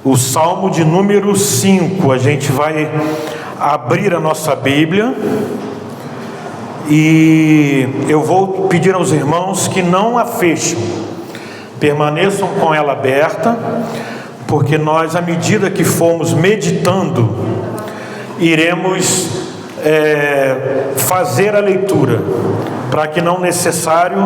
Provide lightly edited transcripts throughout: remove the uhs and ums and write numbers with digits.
o Salmo de número 5. A gente vai abrir a nossa Bíblia e eu vou pedir aos irmãos que não a fechem, permaneçam com ela aberta, porque nós, à medida que formos meditando, iremos fazer a leitura, para que não necessário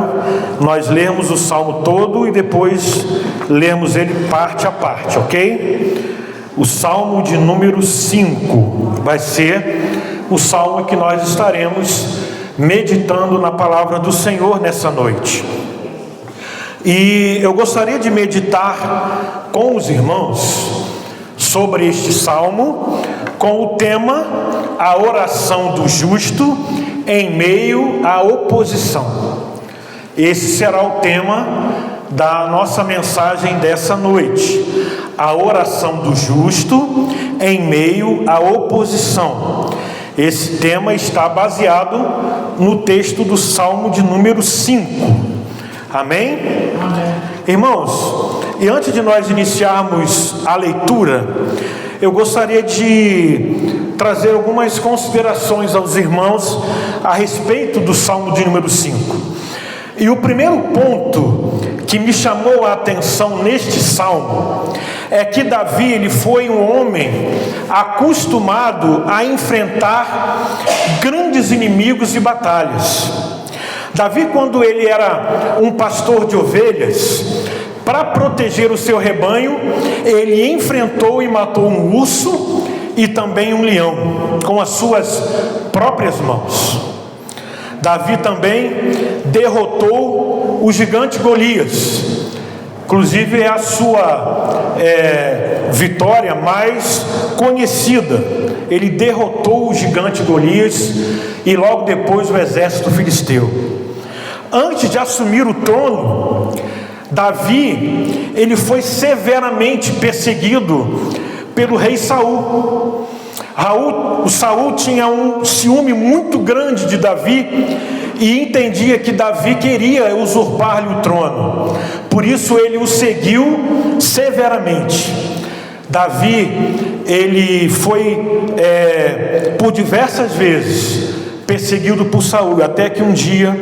nós lermos o Salmo todo e depois lermos ele parte a parte, ok? O Salmo de número 5 vai ser o Salmo que nós estaremos meditando na palavra do Senhor nessa noite. E eu gostaria de meditar com os irmãos sobre este Salmo, com o tema a oração do justo em meio à oposição. Esse será o tema da nossa mensagem dessa noite, a oração do justo em meio à oposição. Esse tema está baseado no texto do Salmo de número 5. Amém? Amém. Irmãos, e antes de nós iniciarmos a leitura, eu gostaria de trazer algumas considerações aos irmãos a respeito do Salmo de número 5. E o primeiro ponto que me chamou a atenção neste Salmo é que Davi, ele foi um homem acostumado a enfrentar grandes inimigos e batalhas. Davi, quando ele era um pastor de ovelhas, para proteger o seu rebanho, ele enfrentou e matou um urso e também um leão com as suas próprias mãos. Davi também derrotou o gigante Golias. Inclusive é a sua vitória mais conhecida. Ele derrotou o gigante Golias e logo depois o exército filisteu. Antes de assumir o trono, Davi, ele foi severamente perseguido pelo rei Saul. Saul tinha um ciúme muito grande de Davi e entendia que Davi queria usurpar-lhe o trono. Por isso ele o seguiu severamente. Davi, ele foi por diversas vezes perseguido por Saul, até que um dia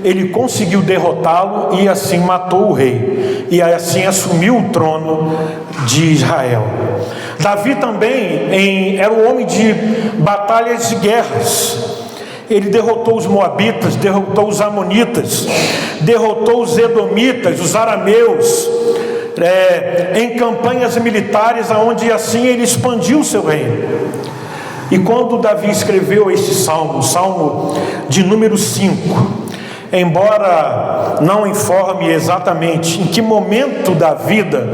ele conseguiu derrotá-lo e assim matou o rei, e assim assumiu o trono de Israel. Davi também era um homem de batalhas de guerras. Ele derrotou os moabitas, derrotou os amonitas, derrotou os edomitas, os arameus, em campanhas militares, onde assim ele expandiu o seu reino. E quando Davi escreveu este salmo, o salmo de número 5, embora não informe exatamente em que momento da vida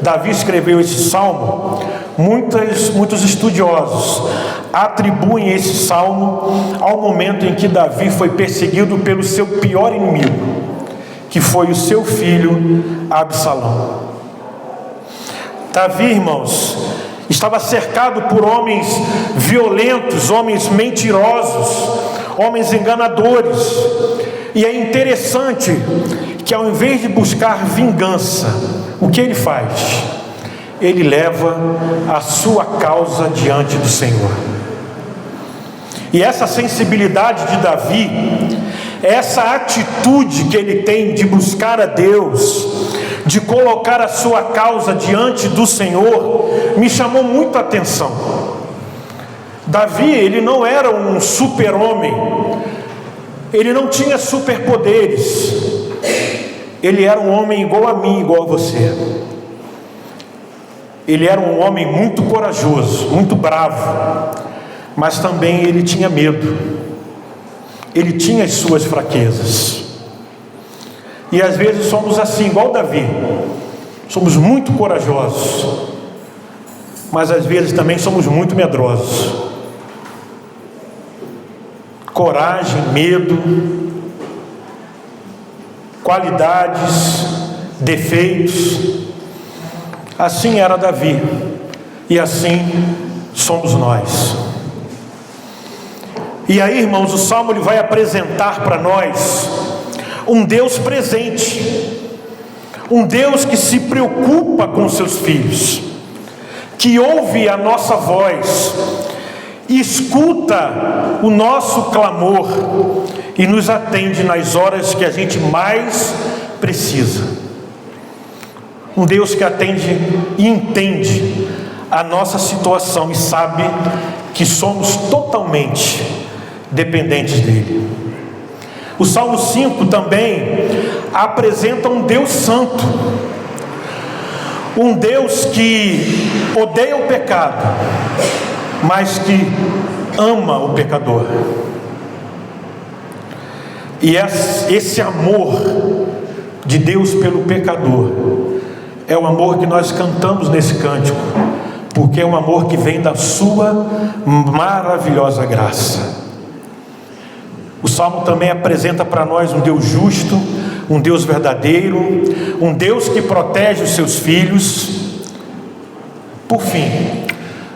Davi escreveu este salmo, muitos estudiosos atribuem esse salmo ao momento em que Davi foi perseguido pelo seu pior inimigo, que foi o seu filho Absalão. Davi, irmãos, estava cercado por homens violentos, homens mentirosos, homens enganadores. E é interessante que, ao invés de buscar vingança, o que ele faz? Ele leva a sua causa diante do Senhor. E essa sensibilidade de Davi, essa atitude que ele tem de buscar a Deus, de colocar a sua causa diante do Senhor, me chamou muito a atenção. Davi, ele não era um super-homem, ele não tinha superpoderes, ele era um homem igual a mim, igual a você. Ele era um homem muito corajoso, muito bravo, mas também ele tinha medo, ele tinha as suas fraquezas. E às vezes somos assim, igual Davi, somos muito corajosos, mas às vezes também somos muito medrosos. Coragem, medo, qualidades, defeitos. Assim era Davi, e assim somos nós. E aí, irmãos, o Salmo ele vai apresentar para nós um Deus presente, um Deus que se preocupa com seus filhos. que ouve a nossa voz, escuta o nosso clamor e nos atende nas horas que a gente mais precisa. Um Deus que atende e entende a nossa situação e sabe que somos totalmente dependentes dele. O Salmo 5 também apresenta um Deus santo, um Deus que odeia o pecado, mas que ama o pecador. E esse amor de Deus pelo pecador é o amor que nós cantamos nesse cântico, porque é um amor que vem da sua maravilhosa graça. O Salmo também apresenta para nós um Deus justo, um Deus verdadeiro, um Deus que protege os seus filhos. Por fim,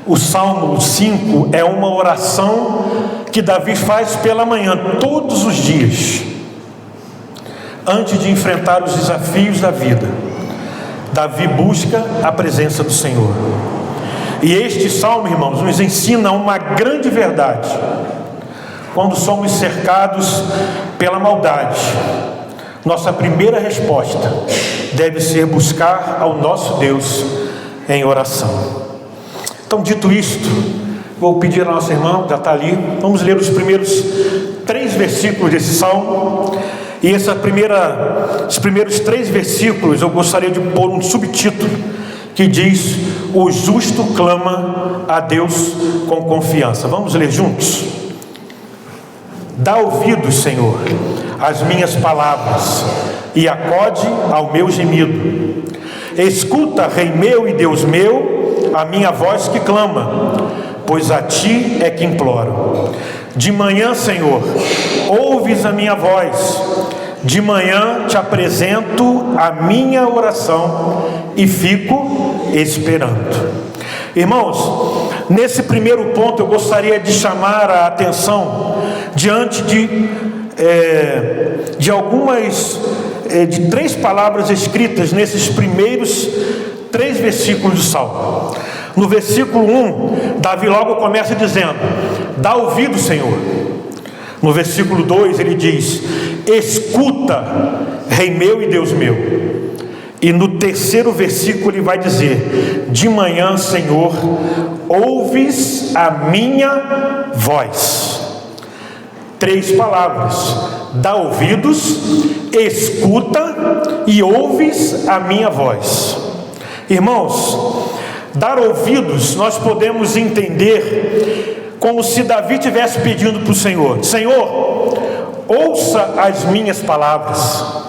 o Salmo 5 é uma oração que Davi faz pela manhã, todos os dias, antes de enfrentar os desafios da vida. Davi busca a presença do Senhor. E este salmo, irmãos, nos ensina uma grande verdade. Quando somos cercados pela maldade, nossa primeira resposta deve ser buscar ao nosso Deus em oração. Então, dito isto, vou pedir à nossa irmã, já está ali, vamos ler os primeiros 3 versículos desse salmo. E os primeiros 3 versículos eu gostaria de pôr um subtítulo que diz: o justo clama a Deus com confiança. Vamos ler juntos? Dá ouvidos, Senhor, às minhas palavras, e acode ao meu gemido. Escuta, Rei meu e Deus meu, a minha voz que clama, pois a ti é que imploro. De manhã, Senhor, ouves a minha voz. De manhã te apresento a minha oração e fico esperando. Irmãos, nesse primeiro ponto eu gostaria de chamar a atenção diante de algumas de 3 palavras escritas nesses primeiros 3 versículos do Salmo. No versículo 1, Davi logo começa dizendo: dá ouvido, Senhor. No versículo 2 ele diz: escuta, Rei meu e Deus meu. E no terceiro versículo ele vai dizer: de manhã, Senhor, ouves a minha voz. 3 palavras: dá ouvidos, escuta e ouves a minha voz. Irmãos, dar ouvidos nós podemos entender como se Davi estivesse pedindo para o Senhor: Senhor, ouça as minhas palavras.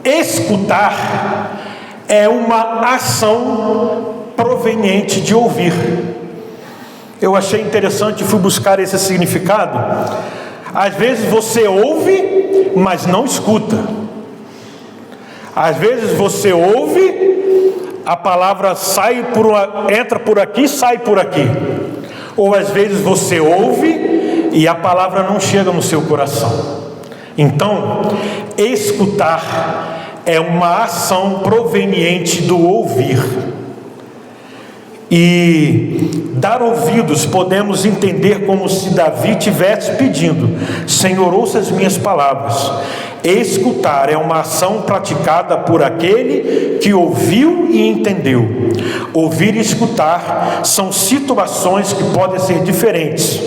Escutar é uma ação proveniente de ouvir. Eu achei interessante e fui buscar esse significado. Às vezes você ouve, mas não escuta. Às vezes você ouve, a palavra entra por aqui, sai por aqui. Ou às vezes você ouve e a palavra não chega no seu coração. Então, escutar é uma ação proveniente do ouvir. E dar ouvidos podemos entender como se Davi estivesse pedindo: Senhor, ouça as minhas palavras. Escutar é uma ação praticada por aquele que ouviu e entendeu. Ouvir e escutar são situações que podem ser diferentes,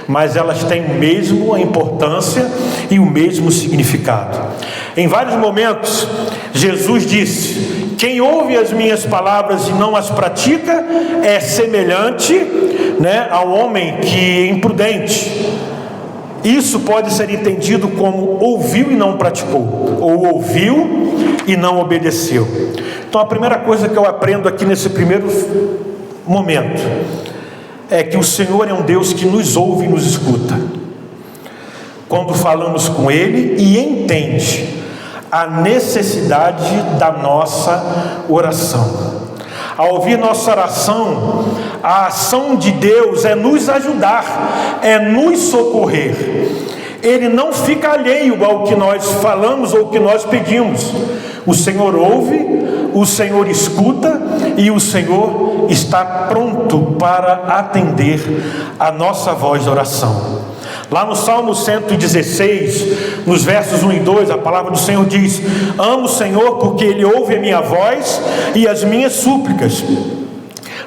mas elas têm mesmo a importância e o mesmo significado. Em vários momentos, Jesus disse: quem ouve as minhas palavras e não as pratica é semelhante, ao homem que é imprudente. Isso pode ser entendido como ouviu e não praticou, ou ouviu e não obedeceu. Então a primeira coisa que eu aprendo aqui nesse primeiro momento é que o Senhor é um Deus que nos ouve e nos escuta quando falamos com Ele, e entende a necessidade da nossa oração. Ao ouvir nossa oração, a ação de Deus é nos ajudar, é nos socorrer. Ele não fica alheio ao que nós falamos ou que nós pedimos. O Senhor ouve, o Senhor escuta, e o Senhor está pronto para atender a nossa voz de oração. Lá no Salmo 116, nos versos 1 e 2, a palavra do Senhor diz: amo o Senhor porque Ele ouve a minha voz e as minhas súplicas,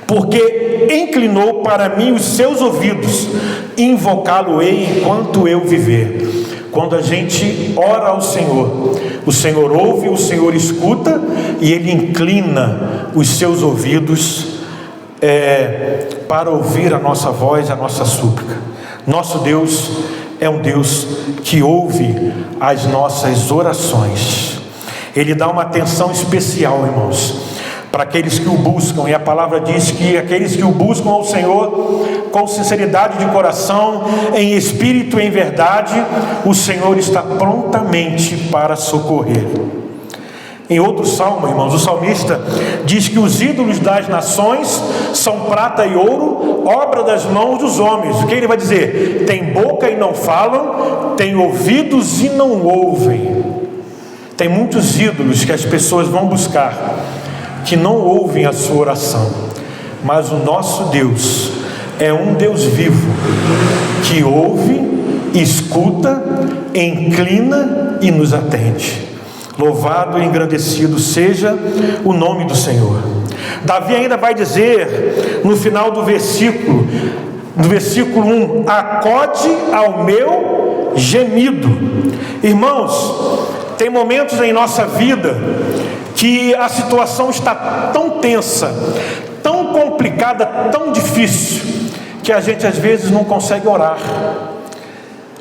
porque inclinou para mim os seus ouvidos, invocá-lo-ei enquanto eu viver. Quando a gente ora ao Senhor, o Senhor ouve, o Senhor escuta, e Ele inclina os seus ouvidos para ouvir a nossa voz, a nossa súplica. Nosso Deus é um Deus que ouve as nossas orações. Ele dá uma atenção especial, irmãos, para aqueles que o buscam, e a palavra diz que aqueles que o buscam ao Senhor com sinceridade de coração, em espírito e em verdade, o Senhor está prontamente para socorrer. Em outro salmo, irmãos, o salmista diz que os ídolos das nações são prata e ouro, obra das mãos dos homens. O que ele vai dizer? Tem boca e não falam, tem ouvidos e não ouvem. Tem muitos ídolos que as pessoas vão buscar, que não ouvem a sua oração, mas o nosso Deus é um Deus vivo, que ouve, escuta, inclina e nos atende. Louvado e engrandecido seja o nome do Senhor. Davi ainda vai dizer no final do versículo 1: acode ao meu gemido. Irmãos, tem momentos em nossa vida que a situação está tão tensa, tão complicada, tão difícil, que a gente às vezes não consegue orar.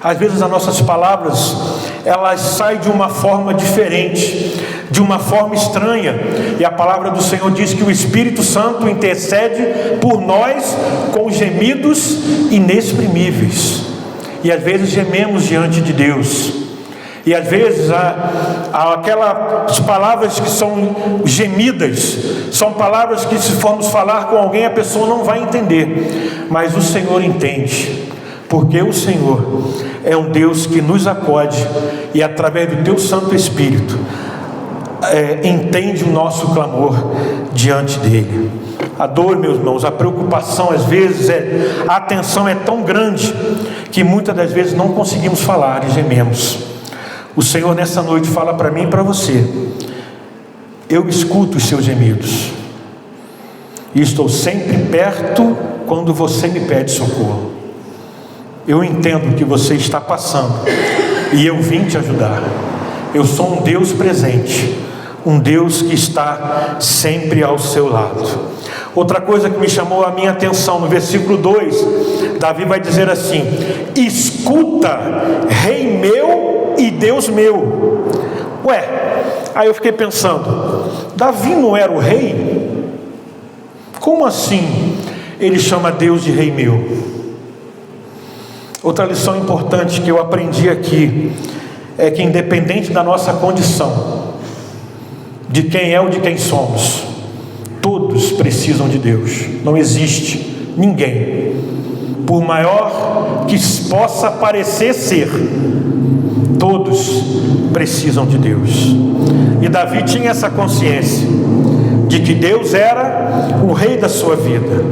Às vezes as nossas palavras, elas saem de uma forma diferente, de uma forma estranha, e a palavra do Senhor diz que o Espírito Santo intercede por nós com gemidos inexprimíveis. E às vezes gememos diante de Deus, e às vezes aquelas palavras que são gemidas são palavras que, se formos falar com alguém, a pessoa não vai entender, mas o Senhor entende, porque o Senhor é um Deus que nos acode, e através do teu Santo Espírito entende o nosso clamor diante dele. A dor, meus irmãos, a preocupação, às vezes a tensão é tão grande que muitas das vezes não conseguimos falar e gememos. O Senhor nessa noite fala para mim e para você: eu escuto os seus gemidos, e estou sempre perto quando você me pede socorro. Eu entendo o que você está passando, e eu vim te ajudar. Eu sou um Deus presente, um Deus que está sempre ao seu lado. Outra coisa que me chamou a minha atenção, no versículo 2, Davi vai dizer assim: escuta, Rei meu e Deus meu. Aí eu fiquei pensando, Davi não era o rei? Como assim ele chama Deus de Rei meu? Outra lição importante que eu aprendi aqui é que, independente da nossa condição, de quem é ou de quem somos, todos precisam de Deus. Não existe ninguém, por maior que possa parecer ser, todos precisam de Deus. E Davi tinha essa consciência de que Deus era o rei da sua vida.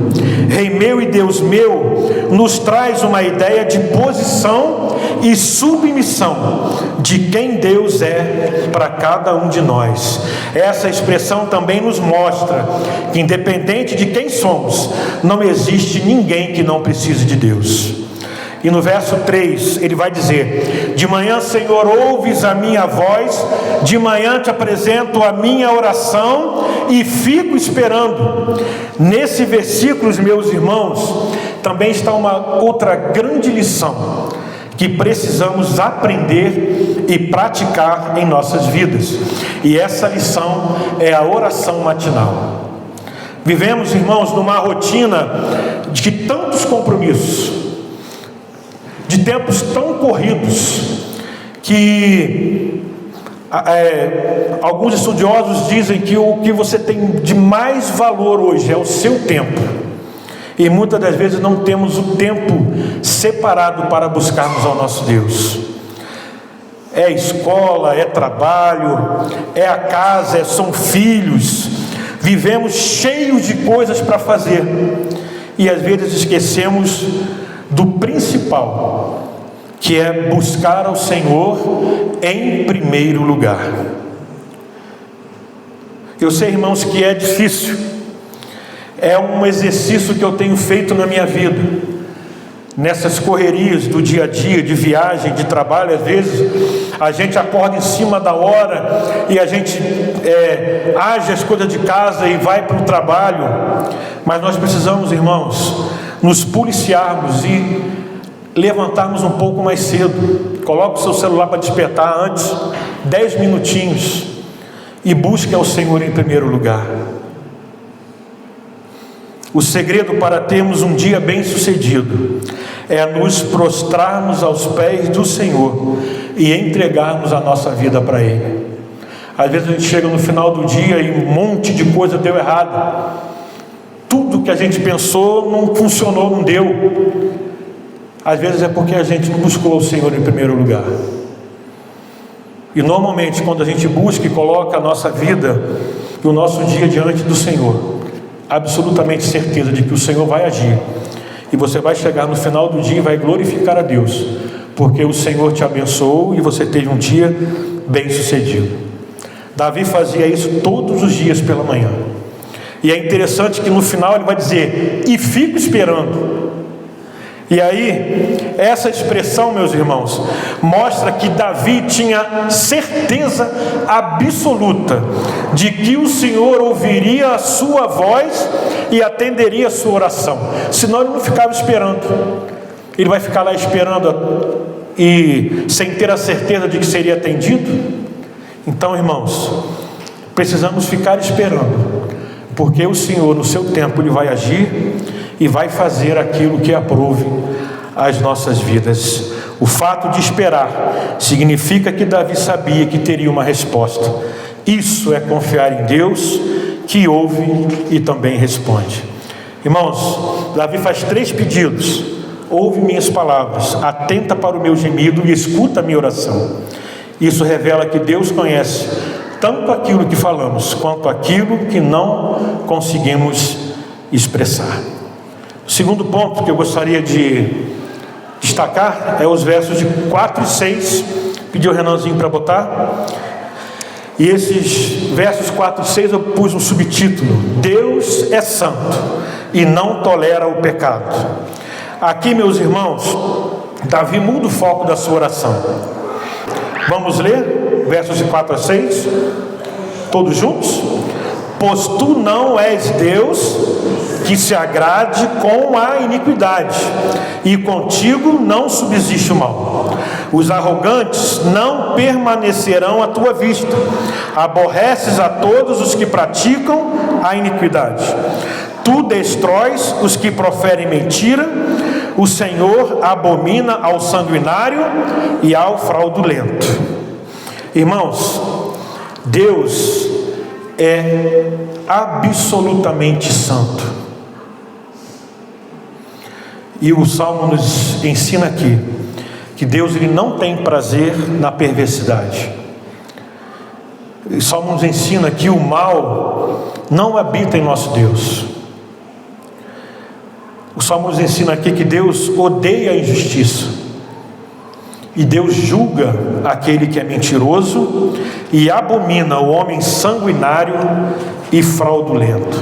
Rei meu e Deus meu nos traz uma ideia de posição e submissão de quem Deus é para cada um de nós. Essa expressão também nos mostra que, independente de quem somos, não existe ninguém que não precise de Deus. E no verso 3 ele vai dizer: de manhã, Senhor, ouves a minha voz, de manhã te apresento a minha oração e fico esperando. Nesse versículo, meus irmãos, também está uma outra grande lição que precisamos aprender e praticar em nossas vidas, e essa lição é a oração matinal. Vivemos, irmãos, numa rotina de tantos compromissos, de tempos tão corridos, que alguns estudiosos dizem que o que você tem de mais valor hoje é o seu tempo, e muitas das vezes não temos o tempo separado para buscarmos ao nosso Deus. É escola, é trabalho, é a casa, são filhos, Vivemos cheios de coisas para fazer e às vezes esquecemos do principal, que é buscar ao Senhor em primeiro lugar. Eu sei, irmãos, que é difícil. É um exercício que eu tenho feito na minha vida. Nessas correrias do dia a dia, de viagem, de trabalho, às vezes a gente acorda em cima da hora e a gente age as coisas de casa e vai para o trabalho. Mas nós precisamos, irmãos, nos policiarmos e levantarmos um pouco mais cedo. Coloque o seu celular para despertar antes, 10 minutinhos, e busque ao Senhor em primeiro lugar. O segredo para termos um dia bem sucedido é nos prostrarmos aos pés do Senhor e entregarmos a nossa vida para Ele. Às vezes a gente chega no final do dia e um monte de coisa deu errado. Tudo que a gente pensou não funcionou, não deu. Às vezes é porque a gente não buscou o Senhor em primeiro lugar. E normalmente quando a gente busca e coloca a nossa vida e o nosso dia diante do Senhor, absolutamente certeza de que o Senhor vai agir, e você vai chegar no final do dia e vai glorificar a Deus, porque o Senhor te abençoou e você teve um dia bem sucedido. Davi fazia isso todos os dias pela manhã, e é interessante que no final ele vai dizer: e fico esperando. E aí, essa expressão, meus irmãos, mostra que Davi tinha certeza absoluta de que o Senhor ouviria a sua voz e atenderia a sua oração. Senão ele não ficava esperando. Ele vai ficar lá esperando e sem ter a certeza de que seria atendido? Então, irmãos, precisamos ficar esperando, porque o Senhor, no seu tempo, Ele vai agir e vai fazer aquilo que aprove as nossas vidas. O fato de esperar significa que Davi sabia que teria uma resposta. Isso é confiar em Deus, que ouve e também responde. Irmãos, Davi faz 3 pedidos: ouve minhas palavras, atenta para o meu gemido e escuta a minha oração. Isso revela que Deus conhece tanto aquilo que falamos quanto aquilo que não conseguimos expressar. O segundo ponto que eu gostaria de destacar é os versos de 4 e 6. Pedi o Renanzinho para botar. E esses versos 4 e 6 eu pus um subtítulo: Deus é santo e não tolera o pecado. Aqui, meus irmãos, Davi muda o foco da sua oração. Vamos ler versos de 4 a 6, todos juntos? Pois tu não és Deus que se agrade com a iniquidade, e contigo não subsiste o mal. Os arrogantes não permanecerão à tua vista. Aborreces a todos os que praticam a iniquidade. Tu destróis os que proferem mentira. O Senhor abomina ao sanguinário e ao fraudulento. Irmãos, Deus é absolutamente santo. E o Salmo nos ensina aqui que Deus ele não tem prazer na perversidade. O Salmo nos ensina que o mal não habita em nosso Deus. O Salmo nos ensina aqui que Deus odeia a injustiça. E Deus julga aquele que é mentiroso e abomina o homem sanguinário e fraudulento.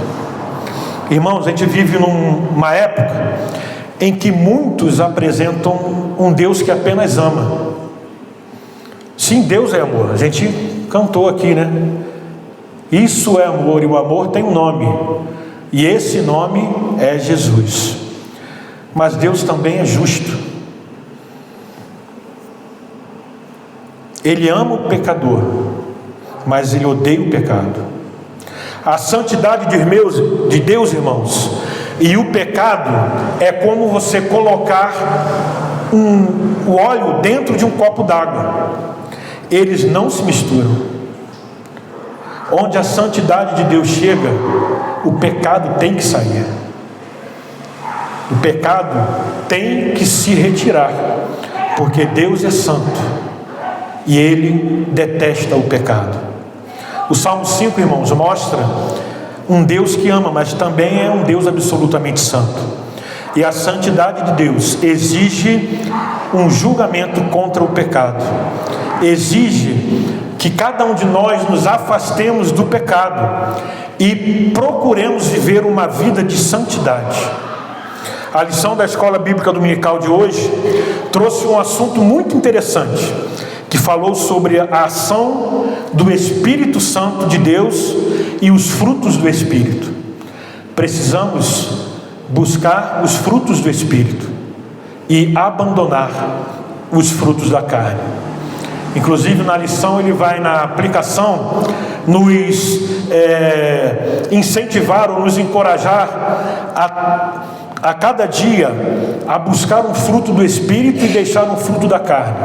Irmãos, a gente vive numa época em que muitos apresentam um Deus que apenas ama. Sim, Deus é amor. A gente cantou aqui, né? Isso é amor, e o amor tem um nome, e esse nome é Jesus. Mas Deus também é justo. Ele ama o pecador, mas Ele odeia o pecado. A santidade de Deus, irmãos, e o pecado é como você colocar o óleo dentro de um copo d'água. Eles não se misturam. Onde a santidade de Deus chega, o pecado tem que sair. O pecado tem que se retirar, porque Deus é santo e Ele detesta o pecado. O Salmo 5, irmãos, mostra um Deus que ama, mas também é um Deus absolutamente santo. E a santidade de Deus exige um julgamento contra o pecado, exige que cada um de nós nos afastemos do pecado e procuremos viver uma vida de santidade. A lição da Escola Bíblica Dominical de hoje trouxe um assunto muito interessante, que falou sobre a ação do Espírito Santo de Deus e os frutos do Espírito. Precisamos buscar os frutos do Espírito e abandonar os frutos da carne. Inclusive na lição ele vai na aplicação nos incentivar ou nos encorajar a cada dia a buscar um fruto do Espírito e deixar um fruto da carne.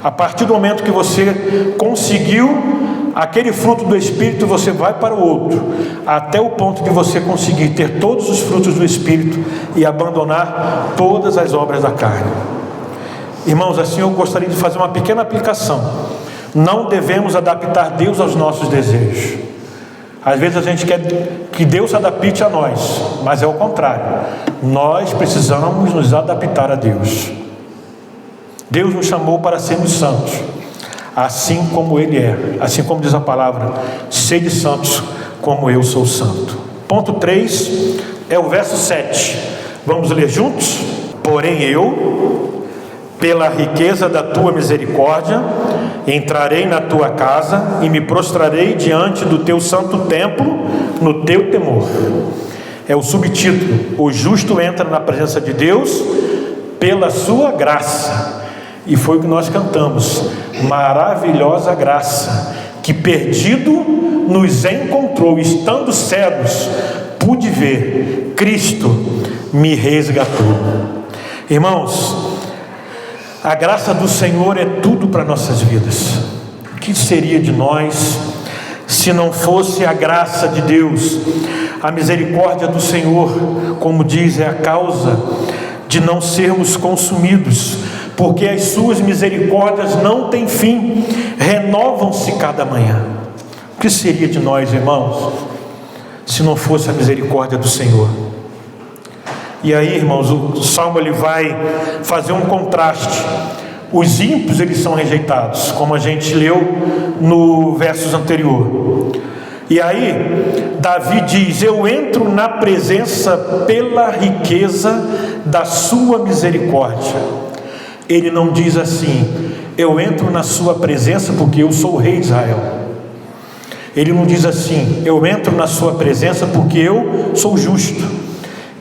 A partir do momento que você conseguiu aquele fruto do Espírito, você vai para o outro, até o ponto de você conseguir ter todos os frutos do Espírito e abandonar todas as obras da carne. Irmãos, assim eu gostaria de fazer uma pequena aplicação. Não devemos adaptar Deus aos nossos desejos. Às vezes a gente quer que Deus se adapte a nós, mas é o contrário. Nós precisamos nos adaptar a Deus. Deus nos chamou para sermos santos, assim como Ele é, assim como diz a palavra: sede santos como eu sou santo. Ponto 3 é o verso 7. Vamos ler juntos? Porém eu, pela riqueza da tua misericórdia, entrarei na tua casa e me prostrarei diante do teu santo templo no teu temor. É o subtítulo: o justo entra na presença de Deus pela sua graça. E foi o que nós cantamos: maravilhosa graça, que perdido nos encontrou, estando cegos, pude ver, Cristo me resgatou. Irmãos, a graça do Senhor é tudo para nossas vidas. O que seria de nós se não fosse a graça de Deus? A misericórdia do Senhor, como diz, é a causa de não sermos consumidos, porque as suas misericórdias não têm fim, renovam-se cada manhã. O que seria de nós, irmãos, se não fosse a misericórdia do Senhor? E aí, irmãos, o Salmo ele vai fazer um contraste. Os ímpios, eles são rejeitados, como a gente leu no versos anterior. E aí, Davi diz: eu entro na presença pela riqueza da sua misericórdia. Ele não diz assim: eu entro na sua presença porque eu sou o rei de Israel. Ele não diz assim: eu entro na sua presença porque eu sou justo.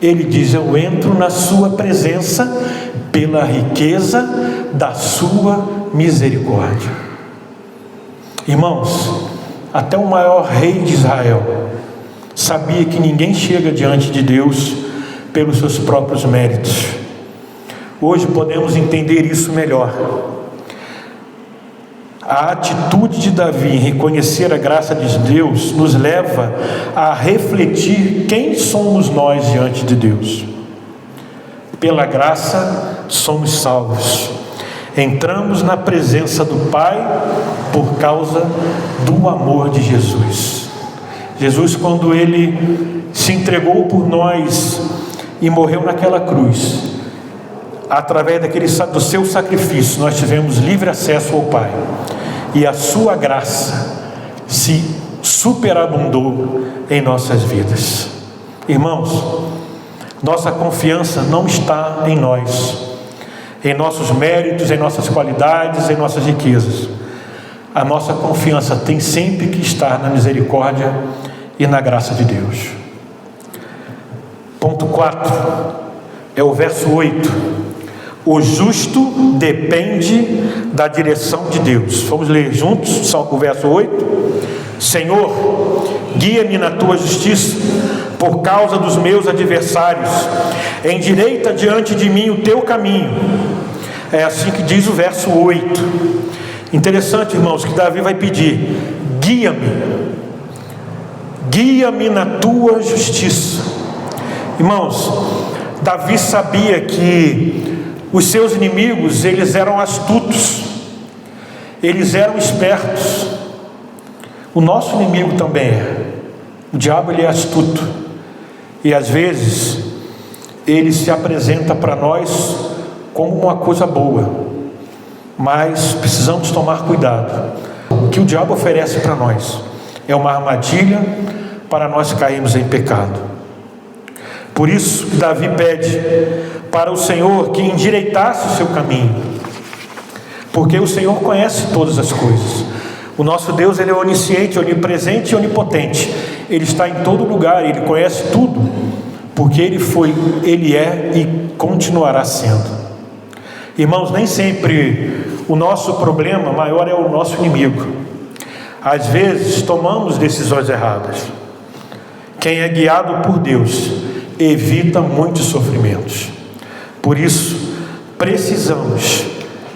Ele diz: eu entro na sua presença pela riqueza da sua misericórdia. Irmãos, até o maior rei de Israel sabia que ninguém chega diante de Deus pelos seus próprios méritos. Hoje podemos entender isso melhor. A atitude de Davi em reconhecer a graça de Deus nos leva a refletir quem somos nós diante de Deus. Pela graça somos salvos. Entramos na presença do Pai por causa do amor de Jesus. Jesus, quando Ele se entregou por nós e morreu naquela cruz, através do seu sacrifício, nós tivemos livre acesso ao Pai. E a sua graça se superabundou em nossas vidas. Irmãos, nossa confiança não está em nós, em nossos méritos, em nossas qualidades, em nossas riquezas. A nossa confiança tem sempre que estar na misericórdia e na graça de Deus. Ponto 4 é o verso 8. O justo depende da direção de Deus. Vamos ler juntos só o verso 8. Senhor, guia-me na tua justiça por causa dos meus adversários. Endireita diante de mim o teu caminho. É assim que diz o verso 8. Interessante, irmãos, que Davi vai pedir: guia-me. Guia-me na tua justiça. Irmãos, Davi sabia que os seus inimigos, eles eram astutos, eles eram espertos. O nosso inimigo também é. O diabo ele é astuto e às vezes ele se apresenta para nós como uma coisa boa, mas precisamos tomar cuidado. O que o diabo oferece para nós é uma armadilha para nós cairmos em pecado. Por isso Davi pede para o Senhor que endireitasse o seu caminho, porque o Senhor conhece todas as coisas. O nosso Deus ele é onisciente, onipresente e onipotente. Ele está em todo lugar, Ele conhece tudo, porque Ele foi, Ele é e continuará sendo. Irmãos, nem sempre o nosso problema maior é o nosso inimigo. Às vezes tomamos decisões erradas. Quem é guiado por Deus evita muitos sofrimentos. Por isso, precisamos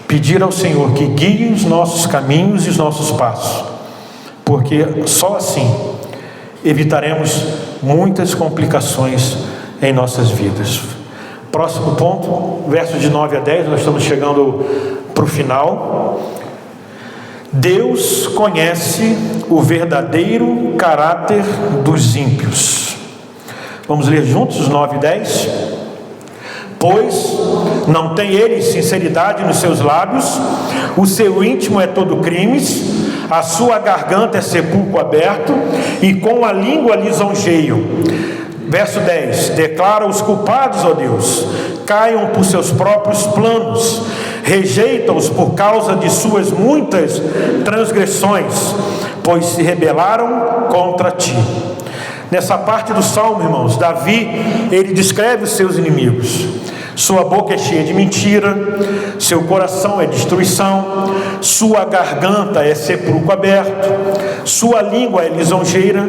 pedir ao Senhor que guie os nossos caminhos e os nossos passos, porque só assim evitaremos muitas complicações em nossas vidas. Próximo ponto, versos de 9 a 10, nós estamos chegando para o final. Deus conhece o verdadeiro caráter dos ímpios. Vamos ler juntos os 9 e 10? Pois não tem ele sinceridade nos seus lábios, o seu íntimo é todo crimes, a sua garganta é sepulcro aberto, e com a língua lisonjeiam. Verso 10: declara os culpados, ó Deus, caiam por seus próprios planos, rejeita-os por causa de suas muitas transgressões, pois se rebelaram contra ti. Nessa parte do Salmo, irmãos, Davi, ele descreve os seus inimigos. Sua boca é cheia de mentira, seu coração é destruição, sua garganta é sepulcro aberto, sua língua é lisonjeira.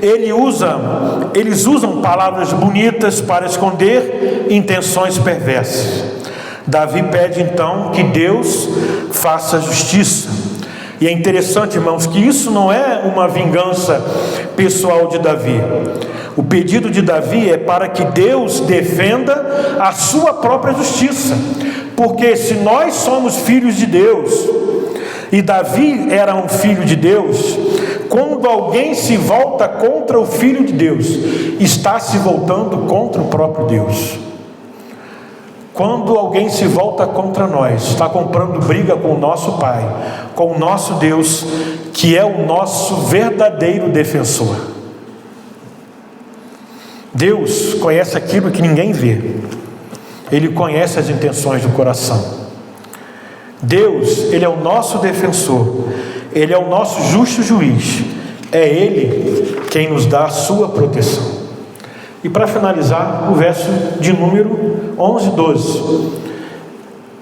Eles usam palavras bonitas para esconder intenções perversas. Davi pede então que Deus faça justiça. E é interessante, irmãos, que isso não é uma vingança pessoal de Davi. O pedido de Davi é para que Deus defenda a sua própria justiça. Porque se nós somos filhos de Deus, e Davi era um filho de Deus, quando alguém se volta contra o Filho de Deus, está se voltando contra o próprio Deus. Quando alguém se volta contra nós, está comprando briga com o nosso Pai, com o nosso Deus, que é o nosso verdadeiro defensor. Deus conhece aquilo que ninguém vê. Ele conhece as intenções do coração. Deus, Ele é o nosso defensor. Ele é o nosso justo juiz. É Ele quem nos dá a sua proteção. E para finalizar, o verso de número 11 e 12.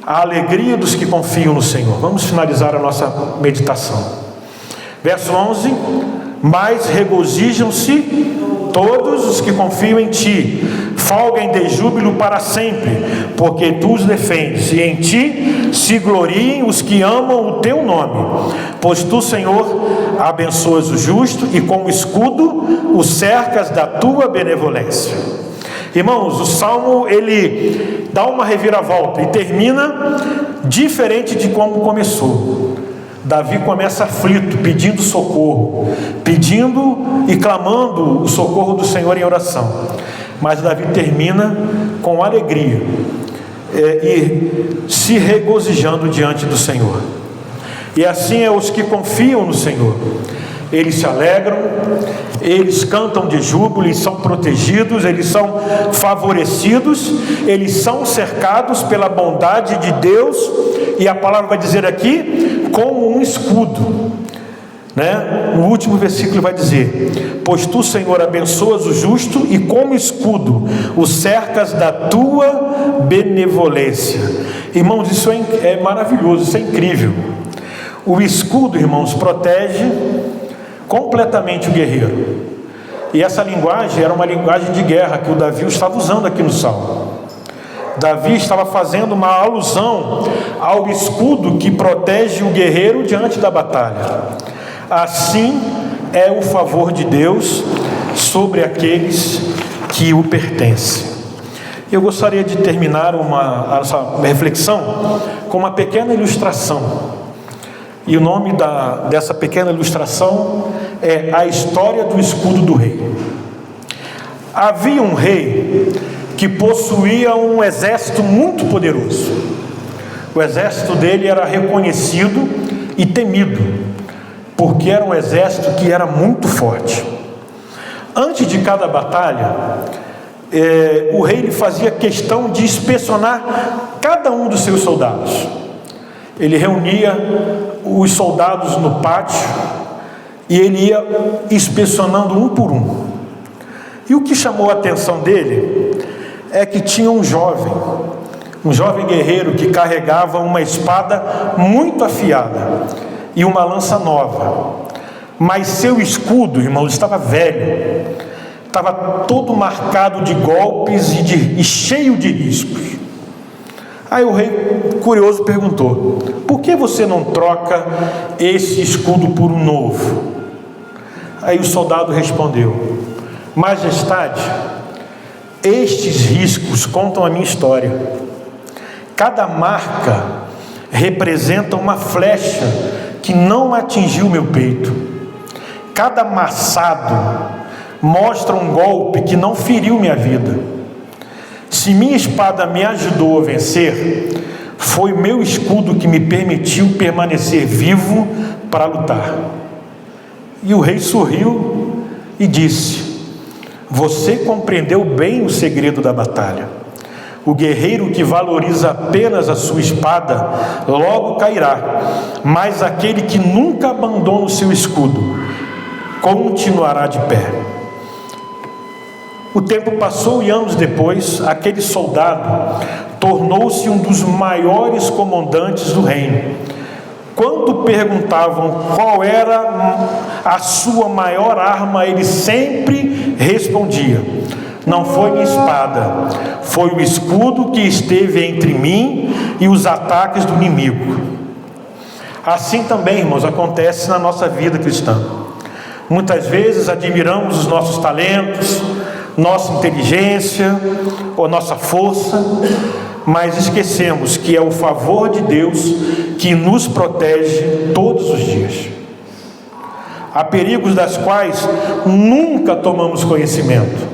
A alegria dos que confiam no Senhor. Vamos finalizar a nossa meditação. Verso 11. Mas regozijam-se todos os que confiam em ti, folguem de júbilo para sempre, porque tu os defendes, e em ti se gloriem os que amam o teu nome, pois tu, Senhor, abençoas o justo, e com escudo o cercas da tua benevolência. Irmãos, o Salmo ele dá uma reviravolta e termina diferente de como começou. Davi começa aflito, pedindo socorro, pedindo e clamando o socorro do Senhor em oração. Mas Davi termina com alegria e se regozijando diante do Senhor. E assim é os que confiam no Senhor. Eles se alegram, eles cantam de júbilo, eles são protegidos, eles são favorecidos, eles são cercados pela bondade de Deus, e a palavra vai dizer aqui, como um escudo, né? O último versículo vai dizer: pois tu, Senhor, abençoas o justo, e como escudo o cercas da tua benevolência. Irmãos, isso é maravilhoso, isso é incrível. O escudo, irmãos, protege completamente o guerreiro. E essa linguagem era uma linguagem de guerra que o Davi estava usando aqui no Salmo. Davi estava fazendo uma alusão ao escudo que protege o guerreiro diante da batalha. Assim é o favor de Deus sobre aqueles que o pertencem. Eu gostaria de terminar a nossa reflexão com uma pequena ilustração. E o nome dessa pequena ilustração é A História do Escudo do Rei. Havia um rei que possuía um exército muito poderoso. O exército dele era reconhecido e temido, porque era um exército que era muito forte. Antes de cada batalha, o rei ele fazia questão de inspecionar cada um dos seus soldados. Ele reunia os soldados no pátio e ele ia inspecionando um por um. E o que chamou a atenção dele é que tinha um jovem guerreiro que carregava uma espada muito afiada e uma lança nova. Mas seu escudo, irmãos, estava velho, estava todo marcado de golpes e cheio de riscos. Aí o rei, curioso, perguntou: por que você não troca esse escudo por um novo? Aí o soldado respondeu: majestade, estes riscos contam a minha história. Cada marca representa uma flecha que não atingiu meu peito. Cada maçado mostra um golpe que não feriu minha vida. Se minha espada me ajudou a vencer, foi meu escudo que me permitiu permanecer vivo para lutar. E o rei sorriu e disse: você compreendeu bem o segredo da batalha. O guerreiro que valoriza apenas a sua espada logo cairá, mas aquele que nunca abandona o seu escudo continuará de pé. O tempo passou e anos depois, aquele soldado tornou-se um dos maiores comandantes do reino. Quando perguntavam qual era a sua maior arma, ele sempre respondia: não foi minha espada, foi o escudo que esteve entre mim e os ataques do inimigo. Assim também, irmãos, acontece na nossa vida cristã. Muitas vezes admiramos os nossos talentos, nossa inteligência ou nossa força, mas esquecemos que é o favor de Deus que nos protege todos os dias. Há perigos das quais nunca tomamos conhecimento.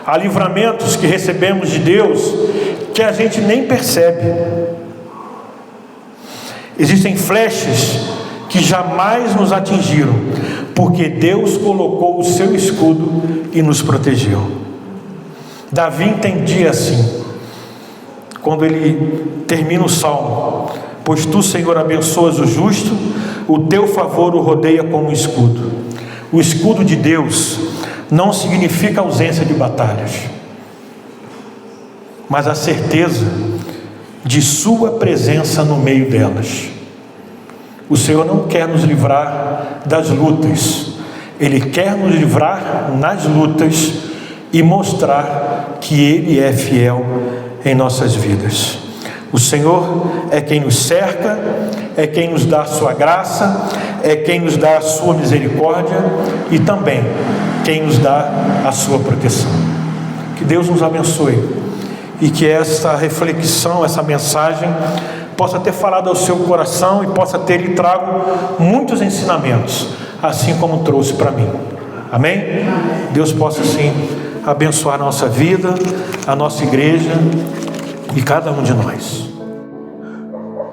Há livramentos que recebemos de Deus que a gente nem percebe. Existem flechas que jamais nos atingiram, porque Deus colocou o seu escudo e nos protegeu. Davi entendia assim, quando ele termina o salmo: pois tu, Senhor, abençoas o justo, o teu favor o rodeia como um escudo. O escudo de Deus não significa ausência de batalhas, mas a certeza de sua presença no meio delas. O Senhor não quer nos livrar das lutas, Ele quer nos livrar nas lutas e mostrar que Ele é fiel em nossas vidas. O Senhor é quem nos cerca, é quem nos dá a sua graça, é quem nos dá a sua misericórdia e também quem nos dá a sua proteção. Que Deus nos abençoe e que essa reflexão, essa mensagem possa ter falado ao seu coração e possa ter lhe trago muitos ensinamentos, assim como trouxe para mim. Amém? Deus possa sim abençoar a nossa vida, a nossa igreja e cada um de nós.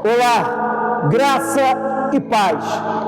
Olá, graça e paz.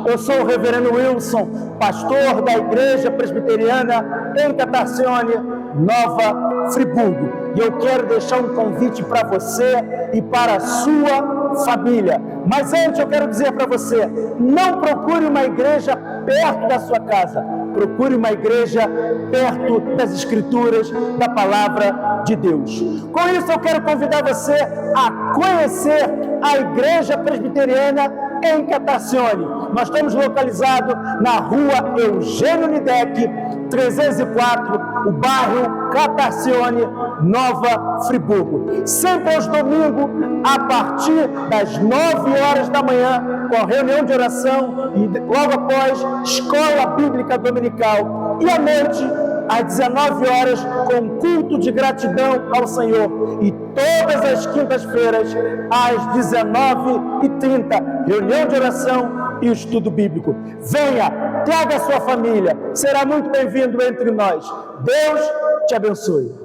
Eu sou o reverendo Wilson, pastor da Igreja Presbiteriana em Catarcione, Nova Friburgo. E eu quero deixar um convite para você e para a sua família. Mas antes eu quero dizer para você: não procure uma igreja perto da sua casa. Procure uma igreja perto das Escrituras, da Palavra de Deus. Com isso eu quero convidar você a conhecer a Igreja Presbiteriana em Catarcione. Nós estamos localizados na rua Eugênio Nidec, 304, o bairro Catarcione, Nova Friburgo. Sempre aos domingos, a partir das 9 horas da manhã, com reunião de oração e logo após, escola bíblica dominical. E à noite, às 19 horas, com culto de gratidão ao Senhor. E todas as quintas-feiras, às 19h30, reunião de oração e o estudo bíblico. Venha, traga a sua família, será muito bem-vindo entre nós. Deus te abençoe.